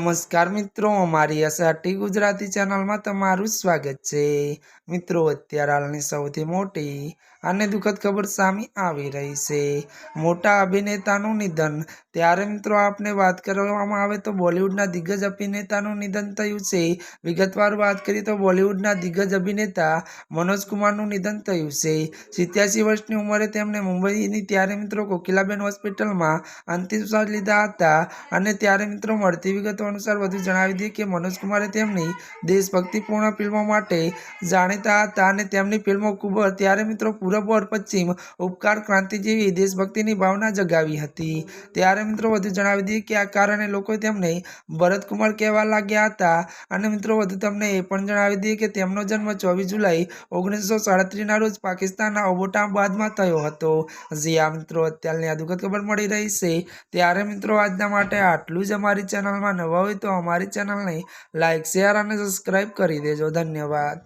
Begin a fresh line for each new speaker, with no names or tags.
નમસ્કાર મિત્રો, અમારી એસઆરટી ગુજરાતી ચેનલમાં તમારું સ્વાગત છે। મિત્રો, અત્યારે હાલની સૌથી મોટી અને દુઃખદ ખબર સામે આવી રહી છે। મોટા અભિનેતાનું નિધન। ત્યારે મિત્રો આપને વાત કરવામાં આવે તો બોલિવૂડના દિગ્ગજ અભિનેતાનું નિધન થયું છે। વિગતવાર વાત કરીએ તો બોલિવૂડના દિગ્ગજ અભિનેતા મનોજ કુમારનું નિધન થયું છે। 87 વર્ષની ઉંમરે તેમણે મુંબઈની ત્યારે મિત્રો કોકિલાબેન હોસ્પિટલમાં અંતિમ શ્વાસ લીધા હતા। અને ત્યારે મિત્રો મળતી વિગતો અનુસાર વધુ જણાવી દઈએ કે મનોજ કુમારે તેમની દેશભક્તિપૂર્ણ ફિલ્મો માટે જાણીતા હતા અને તેમની ફિલ્મો ખૂબ ત્યારે મિત્રો પૂરબ और પશ્ચિમ, ઉપકાર, ક્રાંતિ જેવી દેશભક્તિની ભાવના જગાવી હતી। ત્યારે મિત્રો વધુ જણાવી દઈએ કે આ કારણે લોકો તેમને ભરત કુમાર કહેવા લાગ્યા હતા। અને મિત્રો વધુ તમને એ પણ જણાવી દઈએ કે તેમનો જન્મ 24 જુલાઈ 1937ના રોજ પાકિસ્તાનના એબોટાબાદમાં થયો હતો। જ્યાં મિત્રો અત્યારની આ દુઃખદ ખબર મળી રહી છે। ત્યારે મિત્રો આજના માટે આટલું જ। અમારી ચેનલમાં નવા હોય તો અમારી ચેનલને લાઈક, શેર અને સબસ્ક્રાઈબ કરી દેજો। ધન્યવાદ।